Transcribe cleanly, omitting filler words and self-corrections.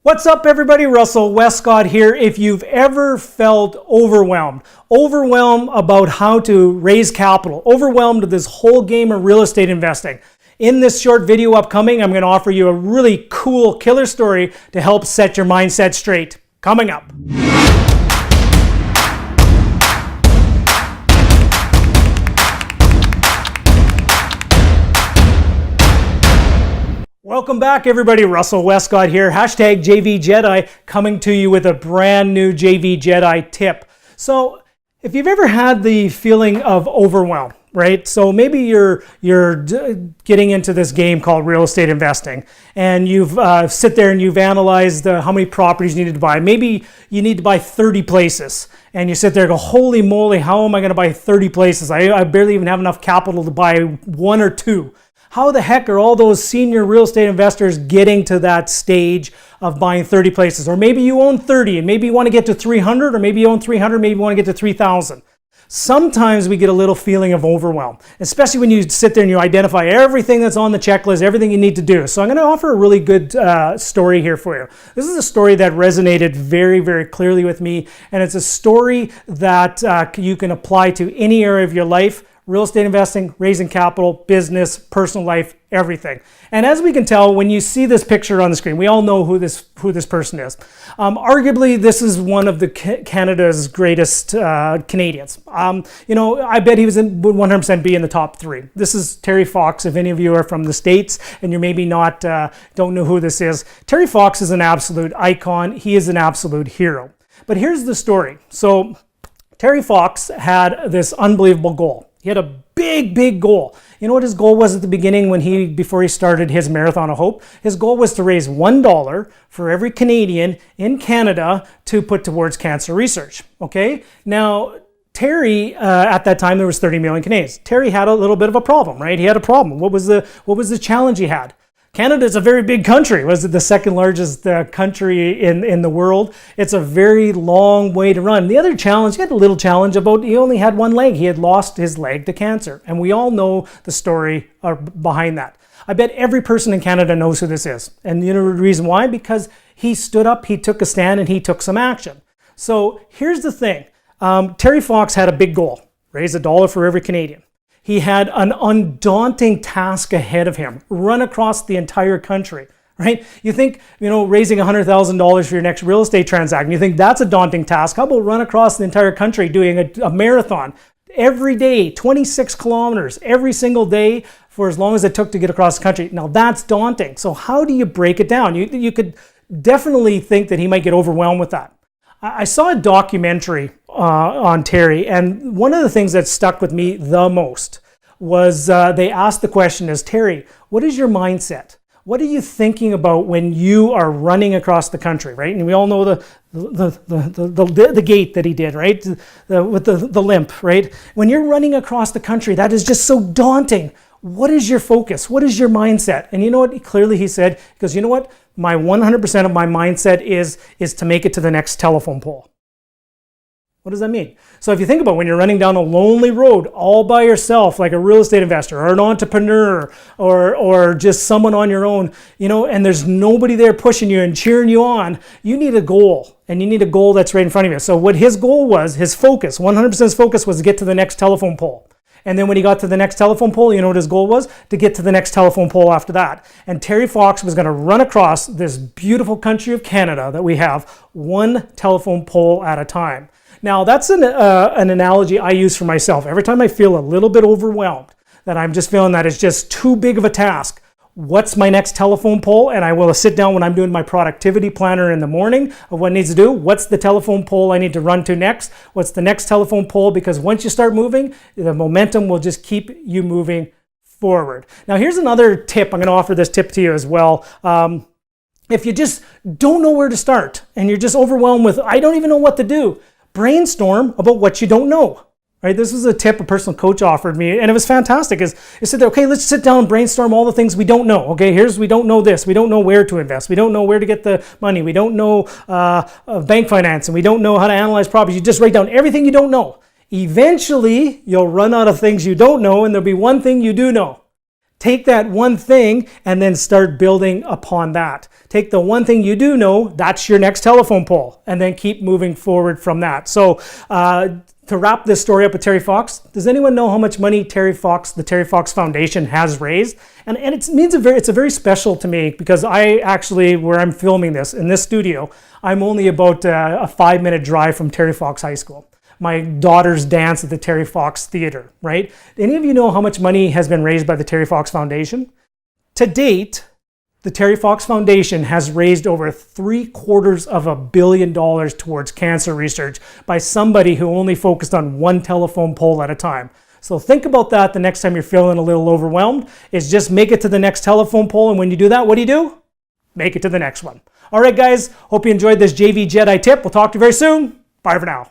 What's up everybody, Russell Westcott here. If you've ever felt overwhelmed about how to raise capital, overwhelmed with this whole game of real estate investing, in this short video upcoming, I'm going to offer you a really cool killer story to help set your mindset straight. Coming up. Welcome back everybody, Russell Westcott here, hashtag JV Jedi, coming to you with a brand new JV Jedi tip. So if you've ever had the feeling of overwhelm, right? So maybe you're getting into this game called real estate investing, and you've sit there and you've analyzed how many properties you needed to buy. Maybe you need to buy 30 places, and you sit there and go, holy moly, how am I going to buy 30 places? I barely even have enough capital to buy one or two. How the heck are all those senior real estate investors getting to that stage of buying 30 places? Or maybe you own 30 and maybe you want to get to 300, or maybe you own 300, maybe you want to get to 3,000. Sometimes we get a little feeling of overwhelm, especially when you sit there and you identify everything that's on the checklist, everything you need to do. So I'm going to offer a really good story here for you. This is a story that resonated very, very clearly with me, and it's a story that you can apply to any area of your life. Real estate investing, raising capital, business, personal life, everything. And as we can tell, when you see this picture on the screen, we all know who this person is. Arguably, this is one of Canada's greatest Canadians. I bet he would 100% be in the top 3. This is Terry Fox. If any of you are from the States and you're maybe not, don't know who this is, Terry Fox is an absolute icon. He is an absolute hero. But here's the story. So Terry Fox had this unbelievable goal. He had a big goal. You know what his goal was at the beginning before he started his Marathon of Hope? His goal was to raise $1 for every Canadian in Canada to put towards cancer research. Okay? Now, Terry, at that time, there was 30 million Canadians. Terry had a little bit of a problem, right? He had a problem. What was the challenge he had? Canada is a very big country. Was it the second largest country in the world? It's a very long way to run. The other challenge, he had a little challenge about he only had one leg. He had lost his leg to cancer. And we all know the story behind that. I bet every person in Canada knows who this is. And you know the reason why? Because he stood up, he took a stand, and he took some action. So here's the thing. Terry Fox had a big goal. Raise $1 for every Canadian. He had an undaunting task ahead of him, run across the entire country, right? You think, raising $100,000 for your next real estate transaction, you think that's a daunting task. How about run across the entire country doing a marathon every day, 26 kilometers every single day for as long as it took to get across the country? Now that's daunting. So how do you break it down? You could definitely think that he might get overwhelmed with that. I saw a documentary on Terry, and one of the things that stuck with me the most was they asked the question is, Terry, what is your mindset? What are you thinking about when you are running across the country, right? And we all know the gait that he did, right? With the limp, right? When you're running across the country, that is just so daunting. What is your focus? What is your mindset? And you know what? Clearly he said, because you know what? My 100% of my mindset is to make it to the next telephone pole. What does that mean? So if you think about when you're running down a lonely road all by yourself, like a real estate investor or an entrepreneur or just someone on your own, and there's nobody there pushing you and cheering you on, you need a goal, and you need a goal that's right in front of you. So what his goal was, his focus, 100% his focus was to get to the next telephone pole. And then when he got to the next telephone pole, you know what his goal was? To get to the next telephone pole after that. And Terry Fox was going to run across this beautiful country of Canada that we have, one telephone pole at a time. Now, that's an analogy I use for myself. Every time I feel a little bit overwhelmed, that I'm just feeling that it's just too big of a task, what's my next telephone pole? And I will sit down when I'm doing my productivity planner in the morning of what needs to do. What's the telephone pole I need to run to next? What's the next telephone pole? Because once you start moving, the momentum will just keep you moving forward. Now, here's another tip. I'm going to offer this tip to you as well. If you just don't know where to start and you're just overwhelmed with, I don't even know what to do, brainstorm about what you don't know. Right? This was a tip a personal coach offered me, and it was fantastic. It said, okay, let's sit down and brainstorm all the things we don't know. Okay, we don't know this. We don't know where to invest. We don't know where to get the money. We don't know bank finance, and we don't know how to analyze properties. You just write down everything you don't know. Eventually, you'll run out of things you don't know, and there'll be one thing you do know. Take that one thing and then start building upon that. Take the one thing you do know, that's your next telephone pole, and then keep moving forward from that. So to wrap this story up with Terry Fox, does anyone know how much money the Terry Fox Foundation has raised? And it's a very special to me, because I actually, where I'm filming this, in this studio, I'm only about a 5-minute drive from Terry Fox High School. My daughters dance at the Terry Fox Theater, right? Do any of you know how much money has been raised by the Terry Fox Foundation? To date, the Terry Fox Foundation has raised over $750 million towards cancer research by somebody who only focused on one telephone pole at a time. So think about that the next time you're feeling a little overwhelmed, is just make it to the next telephone pole. And when you do that, what do? Make it to the next one. All right, guys, hope you enjoyed this JV Jedi tip. We'll talk to you very soon. Bye for now.